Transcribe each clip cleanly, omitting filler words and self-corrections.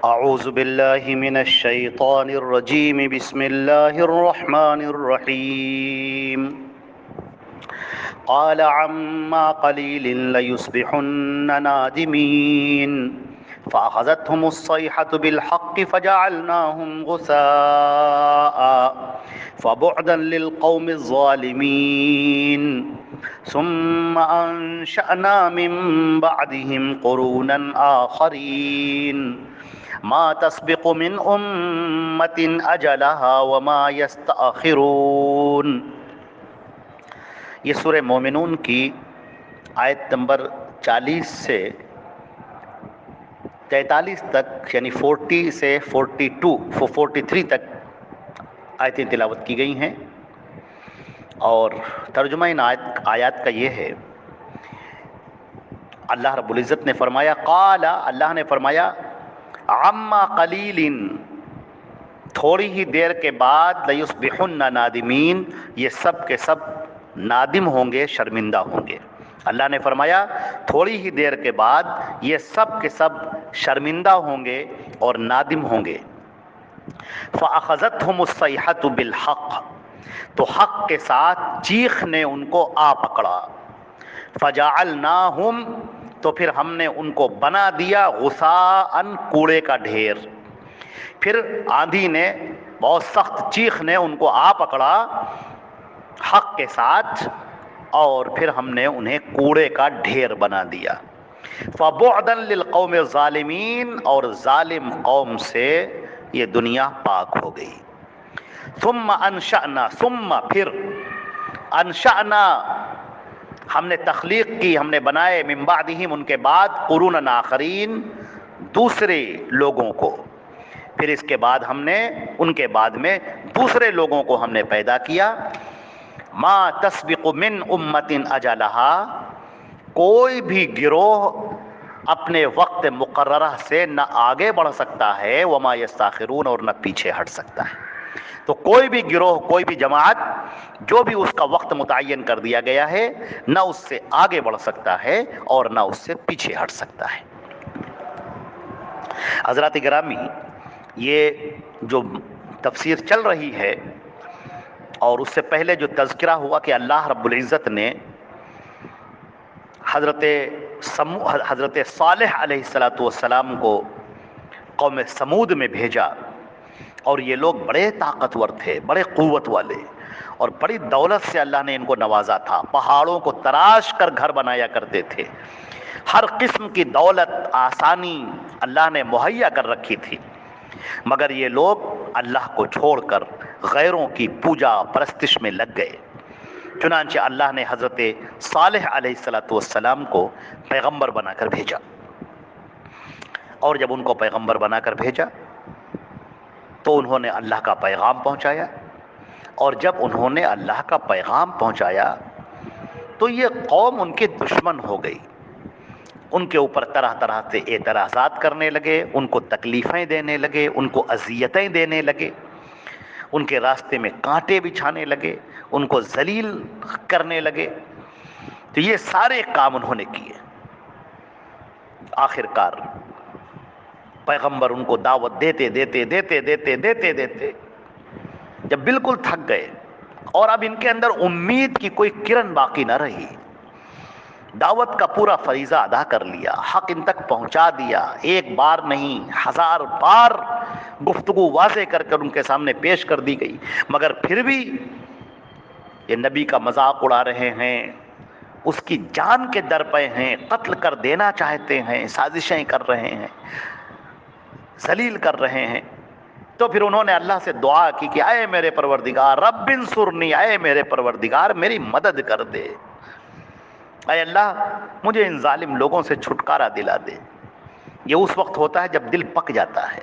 اعوذ باللہ من الشیطان الرجیم بسم اللہ الرحمن الرحیم قال عما قلیل لیصبحن نادمین فأخذتهم الصیحة بالحق فجعلناهم غثاء فبعدا للقوم الظالمین ثم انشأنا من بعدهم قرونا آخرین ما تسبق من امة اجلها وما يستأخرون۔ یہ سورہ مومنون کی آیت نمبر 40 سے 43 تک، یعنی 40 سے 43 تک آیتیں تلاوت کی گئی ہیں، اور ترجمہ ان آیات کا یہ ہے، اللہ رب العزت نے فرمایا، قال، اللہ نے فرمایا، عما قلیل، تھوڑی ہی دیر کے بعد، لیصبحن نادمین، یہ سب کے سب نادم ہوں گے، شرمندہ ہوں گے۔ اللہ نے فرمایا تھوڑی ہی دیر کے بعد یہ سب کے سب شرمندہ ہوں گے اور نادم ہوں گے۔ فَأَخَذَتْهُمُ الصَّيْحَةُ بِالْحَقِّ، تو حق کے ساتھ چیخ نے ان کو آ پکڑا۔ فَجَعَلْنَاهُمْ، تو پھر ہم نے ان کو بنا دیا، غثاءً، کوڑے کا ڈھیر۔ پھر آندھی نے، بہت سخت چیخ نے ان کو آ پکڑا حق کے ساتھ، اور پھر ہم نے انہیں کوڑے کا ڈھیر بنا دیا۔ فَبُعْدًا لِلْقَوْمِ الظَّالِمِينَ، اور ظالم قوم سے یہ دنیا پاک ہو گئی۔ ثم انشأنا، ثم پھر، انشأنا ہم نے تخلیق کی، ہم نے بنائے، من بعدہم ان کے بعد، قرون آخرین، دوسرے لوگوں کو۔ پھر اس کے بعد ہم نے ان کے بعد میں دوسرے لوگوں کو ہم نے پیدا کیا۔ ما تسبق من امت اجلہا، کوئی بھی گروہ اپنے وقت مقررہ سے نہ آگے بڑھ سکتا ہے، وما یستاخرون، اور نہ پیچھے ہٹ سکتا ہے۔ تو کوئی بھی گروہ، کوئی بھی جماعت، جو بھی اس کا وقت متعین کر دیا گیا ہے، نہ اس سے آگے بڑھ سکتا ہے اور نہ اس سے پیچھے ہٹ سکتا ہے۔ حضرات گرامی، یہ جو تفسیر چل رہی ہے، اور اس سے پہلے جو تذکرہ ہوا کہ اللہ رب العزت نے حضرت صالح علیہ السلام کو قوم سمود میں بھیجا، اور یہ لوگ بڑے طاقتور تھے، بڑے قوت والے، اور بڑی دولت سے اللہ نے ان کو نوازا تھا۔ پہاڑوں کو تراش کر گھر بنایا کرتے تھے، ہر قسم کی دولت، آسانی اللہ نے مہیا کر رکھی تھی، مگر یہ لوگ اللہ کو چھوڑ کر غیروں کی پوجا پرستش میں لگ گئے۔ چنانچہ اللہ نے حضرت صالح علیہ السلام کو پیغمبر بنا کر بھیجا، اور جب ان کو پیغمبر بنا کر بھیجا تو انہوں نے اللہ کا پیغام پہنچایا، اور جب انہوں نے اللہ کا پیغام پہنچایا تو یہ قوم ان کے دشمن ہو گئی، ان کے اوپر طرح طرح سے اعتراضات کرنے لگے، ان کو تکلیفیں دینے لگے، ان کو اذیتیں دینے لگے، ان کے راستے میں کانٹے بچھانے لگے، ان کو ذلیل کرنے لگے۔ تو یہ سارے کام انہوں نے کیے۔ آخر کار پیغمبر ان کو دعوت دیتے جب بالکل تھک گئے، اور اب ان کے اندر امید کی کوئی کرن باقی نہ رہی، دعوت کا پورا فریضہ ادا کر لیا، حق ان تک پہنچا دیا، ایک بار نہیں 1000 بار گفتگو واضح کر کر ان کے سامنے پیش کر دی گئی، مگر پھر بھی یہ نبی کا مذاق اڑا رہے ہیں، اس کی جان کے در پہ ہیں، قتل کر دینا چاہتے ہیں، سازشیں کر رہے ہیں، ذلیل کر رہے ہیں۔ تو پھر انہوں نے اللہ سے دعا کی کہ اے میرے پروردگار، رب انصرنی، اے میرے پروردگار میری مدد کر دے، اے اللہ مجھے ان ظالم لوگوں سے چھٹکارا دلا دے۔ یہ اس وقت ہوتا ہے جب دل پک جاتا ہے،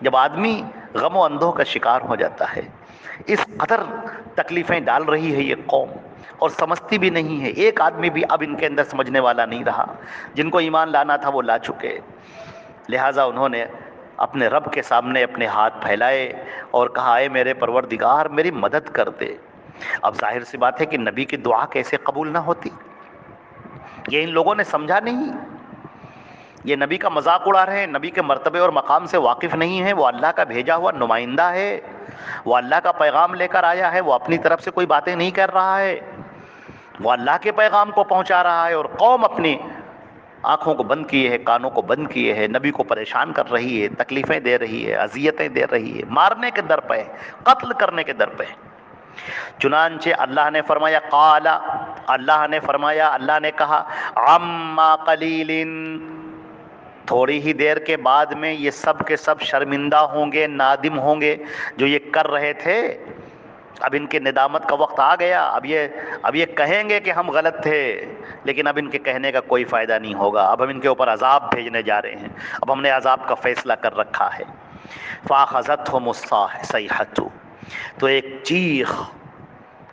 جب آدمی غم و اندوہ کا شکار ہو جاتا ہے۔ اس قدر تکلیفیں ڈال رہی ہے یہ قوم، اور سمجھتی بھی نہیں ہے، ایک آدمی بھی اب ان کے اندر سمجھنے والا نہیں رہا، جن کو ایمان لانا تھا وہ لا چکے۔ لہٰذا انہوں نے اپنے رب کے سامنے اپنے ہاتھ پھیلائے اور کہا اے میرے پروردگار میری مدد کر دے۔ اب ظاہر سی بات ہے کہ نبی کی دعا کیسے قبول نہ ہوتی، یہ ان لوگوں نے سمجھا نہیں۔ یہ نبی کا مذاق اڑا رہے ہیں، نبی کے مرتبے اور مقام سے واقف نہیں ہیں. وہ اللہ کا بھیجا ہوا نمائندہ ہے، وہ اللہ کا پیغام لے کر آیا ہے، وہ اپنی طرف سے کوئی باتیں نہیں کر رہا ہے، وہ اللہ کے پیغام کو پہنچا رہا ہے. اور قوم اپنی آنکھوں کو بند کیے ہے، کانوں کو بند کیے ہے، نبی کو پریشان کر رہی ہے، تکلیفیں دے رہی ہے، اذیتیں دے رہی ہے، مارنے کے در پہ، قتل کرنے کے در پہ. چنانچہ اللہ نے فرمایا قال، اللہ نے کہا عما قلیل، تھوڑی ہی دیر کے بعد میں یہ سب کے سب شرمندہ ہوں گے، نادم ہوں گے جو یہ کر رہے تھے. اب ان کے ندامت کا وقت آ گیا. اب یہ کہیں گے کہ ہم غلط تھے، لیکن اب ان کے کہنے کا کوئی فائدہ نہیں ہوگا. اب ہم ان کے اوپر عذاب بھیجنے جا رہے ہیں، اب ہم نے عذاب کا فیصلہ کر رکھا ہے. فاخذتهم الصیحۃ، تو ایک چیخ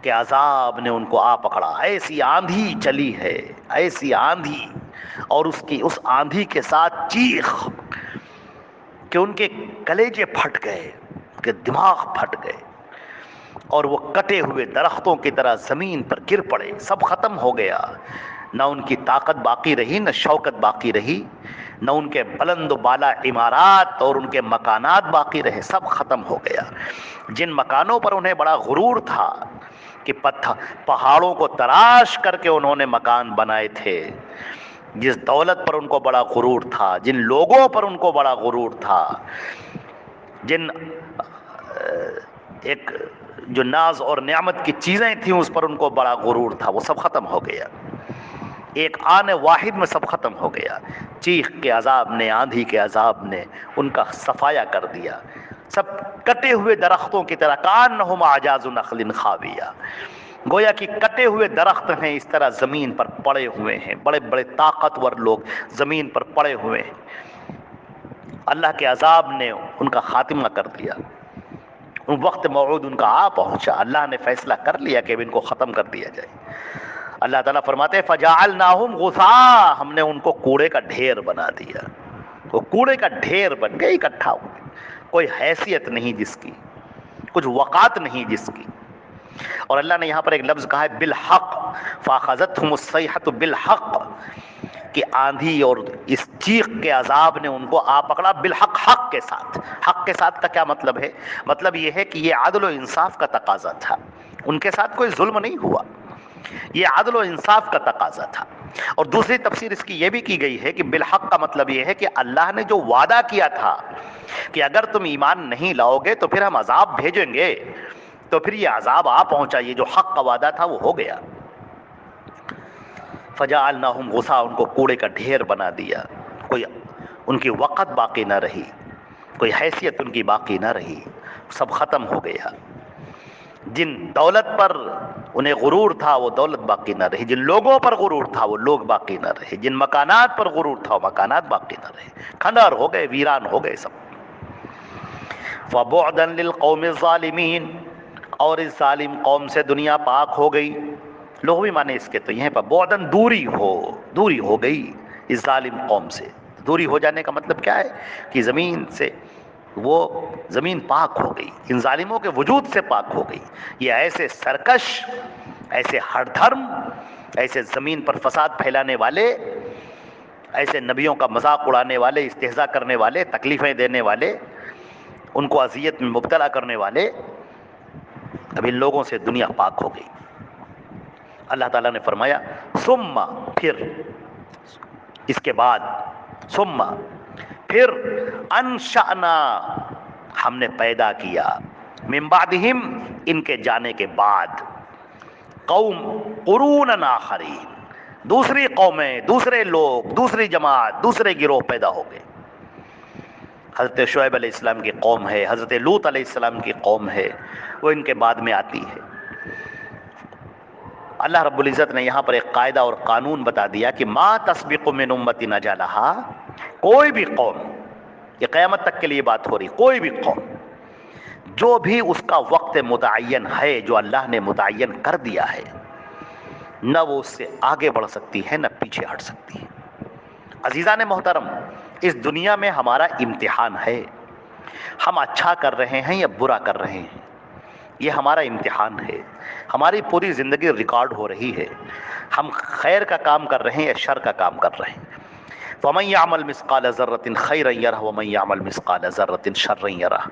کہ عذاب نے ان کو آ پکڑا. ایسی آندھی چلی ہے، ایسی آندھی، اور اس آندھی کے ساتھ چیخ کہ ان کے کلیجے پھٹ گئے، کہ دماغ پھٹ گئے، اور وہ کٹے ہوئے درختوں کی طرح زمین پر گر پڑے. سب ختم ہو گیا، نہ ان کی طاقت باقی رہی، نہ شوکت باقی رہی، نہ ان کے بلند و بالا عمارات اور ان کے مکانات باقی رہے. سب ختم ہو گیا. جن مکانوں پر انہیں بڑا غرور تھا کہ پہاڑوں کو تراش کر کے انہوں نے مکان بنائے تھے، جس دولت پر ان کو بڑا غرور تھا، جن لوگوں پر ان کو بڑا غرور تھا، جن ایک جو ناز اور نعمت کی چیزیں تھیں اس پر ان کو بڑا غرور تھا، وہ سب ختم ہو گیا. ایک آن واحد میں سب ختم ہو گیا. چیخ کے عذاب نے، آندھی کے عذاب نے ان کا صفایا کر دیا. سب کٹے ہوئے درختوں کی طرح، کانہم اعجاز نخل خاویہ، گویا کہ کٹے ہوئے درخت ہیں اس طرح زمین پر پڑے ہوئے ہیں. بڑے بڑے طاقتور لوگ زمین پر پڑے ہوئے ہیں. اللہ کے عذاب نے ان کا خاتمہ کر دیا. ان وقت موعود ان کا آ پہنچا. اللہ نے فیصلہ کر لیا کہ اب ان کو ختم کر دیا جائے. اللہ تعالیٰ فرماتے ہیں فجعلناہم غثاء، ہم نے ان کو کوڑے کا ڈھیر بنا دیا. وہ کوڑے کا ڈھیر بن گئے، اکٹھا ہوئے، کوئی حیثیت نہیں جس کی، کچھ وقات نہیں جس کی. اور اللہ نے یہاں پر ایک لفظ کہا ہے بالحق، فاخذتہم الصیحۃ بالحق، کہ آندھی اور اس چیخ کے عذاب نے ان کو آ پکڑا بالحق، حق کے ساتھ. حق کے ساتھ کا کیا مطلب ہے؟ مطلب یہ ہے کہ یہ عدل و انصاف کا تقاضا تھا. ان کے ساتھ کوئی ظلم نہیں ہوا، یہ عدل و انصاف کا تقاضا تھا. اور دوسری تفسیر اس کی یہ بھی کی گئی ہے کہ بالحق کا مطلب یہ ہے کہ اللہ نے جو وعدہ کیا تھا کہ اگر تم ایمان نہیں لاؤ گے تو پھر ہم عذاب بھیجیں گے، تو پھر یہ عذاب آ پہنچا. یہ جو حق کا وعدہ تھا وہ ہو گیا. فجعلناہم غثاء، ان کو کوڑے کا ڈھیر بنا دیا. کوئی ان کی وقت باقی نہ رہی، کوئی حیثیت ان کی باقی نہ رہی، سب ختم ہو گیا. جن دولت پر انہیں غرور تھا وہ دولت باقی نہ رہی، جن لوگوں پر غرور تھا وہ لوگ باقی نہ رہے، جن مکانات پر غرور تھا وہ مکانات باقی نہ رہے، کھنڈر ہو گئے، ویران ہو گئے سب. فبعدا للقوم الظالمین، اور اس ظالم قوم سے دنیا پاک ہو گئی. لغوی معنی اس کے تو یہ ہے بعدن، دوری ہو گئی اس ظالم قوم سے. دوری ہو جانے کا مطلب کیا ہے؟ کہ زمین سے وہ زمین پاک ہو گئی، ان ظالموں کے وجود سے پاک ہو گئی. یہ ایسے سرکش، ایسے ہر دھرم، ایسے زمین پر فساد پھیلانے والے، ایسے نبیوں کا مذاق اڑانے والے، استہزاء کرنے والے، تکلیفیں دینے والے، ان کو اذیت میں مبتلا کرنے والے، اب ان لوگوں سے دنیا پاک ہو گئی. اللہ تعالیٰ نے فرمایا ثم، پھر اس کے بعد، ثم پھر انشأنا، ہم نے پیدا کیا، من بعدہم، ان کے جانے کے بعد، قوم قرون آخرین، دوسری قومیں، دوسرے لوگ، دوسری جماعت، دوسرے گروہ پیدا ہو گئے. حضرت شعیب علیہ السلام کی قوم ہے، حضرت لوط علیہ السلام کی قوم ہے، وہ ان کے بعد میں آتی ہے. اللہ رب العزت نے یہاں پر ایک قاعدہ اور قانون بتا دیا کہ ما تسبق من امت اجلھا، کوئی بھی قوم، یہ قیامت تک کے لیے بات ہو رہی، کوئی بھی قوم جو بھی اس کا وقت متعین ہے، جو اللہ نے متعین کر دیا ہے، نہ وہ اس سے آگے بڑھ سکتی ہے، نہ پیچھے ہٹ سکتی ہے. عزیزان محترم، اس دنیا میں ہمارا امتحان ہے. ہم اچھا کر رہے ہیں یا برا کر رہے ہیں، یہ ہمارا امتحان ہے. ہماری پوری زندگی ریکارڈ ہو رہی ہے. ہم خیر کا کام کر رہے ہیں یا شر کا کام کر رہے ہیں. فمن يعمل مثقال ذرة خيرا يره ومن يعمل مثقال ذرة شرا يره.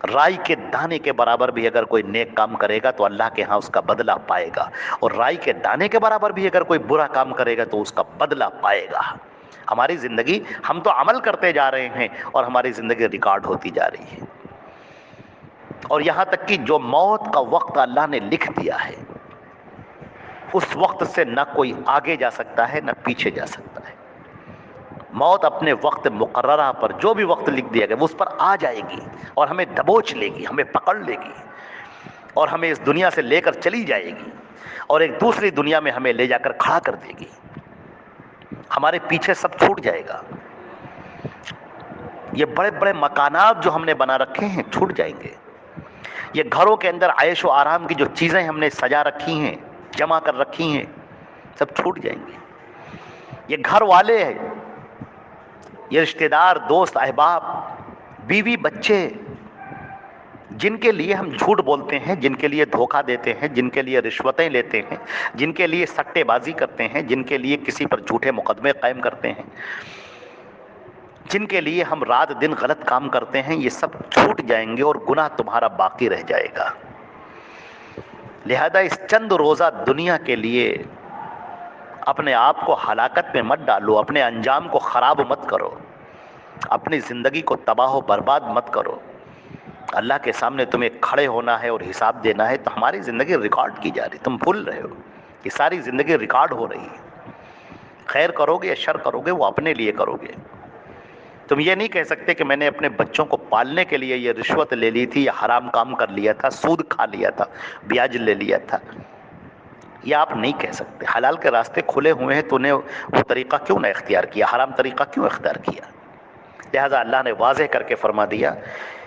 رائی کے دانے کے برابر بھی اگر کوئی نیک کام کرے گا تو اللہ کے ہاں اس کا بدلہ پائے گا، اور رائی کے دانے کے برابر بھی اگر کوئی برا کام کرے گا تو اس کا بدلہ پائے گا. ہماری زندگی، ہم تو عمل کرتے جا رہے ہیں اور ہماری زندگی ریکارڈ ہوتی جا رہی ہے، اور یہاں تک کہ جو موت کا وقت اللہ نے لکھ دیا ہے اس وقت سے نہ کوئی آگے جا سکتا ہے نہ پیچھے جا سکتا ہے. موت اپنے وقت مقررہ پر جو بھی وقت لکھ دیا گیا وہ اس پر آ جائے گی اور ہمیں دبوچ لے گی، ہمیں پکڑ لے گی اور ہمیں اس دنیا سے لے کر چلی جائے گی اور ایک دوسری دنیا میں ہمیں لے جا کر کھڑا کر دے گی. ہمارے پیچھے سب چھوٹ جائے گا. یہ بڑے بڑے مکانات جو ہم نے بنا رکھے ہیں چھوٹ جائیں گے. یہ گھروں کے اندر عیش و آرام کی جو چیزیں ہم نے سجا رکھی ہیں، جمع کر رکھی ہیں، سب چھوٹ جائیں گے. یہ گھر والے ہیں، یہ رشتہ دار، دوست احباب، بیوی بچے، جن کے لیے ہم جھوٹ بولتے ہیں، جن کے لیے دھوکہ دیتے ہیں، جن کے لیے رشوتیں لیتے ہیں، جن کے لیے سٹے بازی کرتے ہیں، جن کے لیے کسی پر جھوٹے مقدمے قائم کرتے ہیں، جن کے لیے ہم رات دن غلط کام کرتے ہیں، یہ سب چھوٹ جائیں گے اور گناہ تمہارا باقی رہ جائے گا. لہذا اس چند روزہ دنیا کے لیے اپنے آپ کو ہلاکت میں مت ڈالو، اپنے انجام کو خراب مت کرو، اپنی زندگی کو تباہ و برباد مت کرو. اللہ کے سامنے تمہیں کھڑے ہونا ہے اور حساب دینا ہے. تو ہماری زندگی ریکارڈ کی جا رہی، تم بھول رہے ہو. یہ ساری زندگی ریکارڈ ہو رہی ہے. خیر کرو گے یا شر کرو گے وہ اپنے لیے کرو گے. تم یہ نہیں کہہ سکتے کہ میں نے اپنے بچوں کو پالنے کے لیے یہ رشوت لے لی تھی، یا حرام کام کر لیا تھا، سود کھا لیا تھا، بیاج لے لیا تھا. یہ آپ نہیں کہہ سکتے. حلال کے راستے کھلے ہوئے ہیں تو نے وہ طریقہ کیوں نہ اختیار کیا، حرام طریقہ کیوں اختیار کیا؟ لہذا اللہ نے واضح کر کے فرما دیا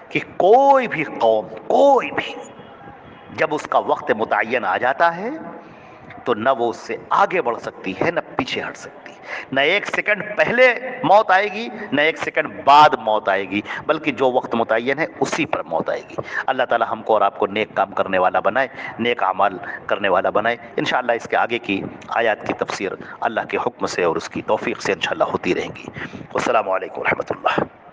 کہ کوئی بھی قوم، کوئی بھی، جب اس کا وقت متعین آ جاتا ہے تو نہ وہ اس سے آگے بڑھ سکتی ہے نہ پیچھے ہٹ سکتی. نہ ایک سیکنڈ پہلے موت آئے گی نہ ایک سیکنڈ بعد موت آئے گی، بلکہ جو وقت متعین ہے اسی پر موت آئے گی. اللہ تعالی ہم کو اور آپ کو نیک کام کرنے والا بنائے، نیک اعمال کرنے والا بنائے. انشاءاللہ اس کے آگے کی آیات کی تفسیر اللہ کے حکم سے اور اس کی توفیق سے انشاءاللہ ہوتی رہیں گی. والسلام علیکم ورحمۃ اللہ.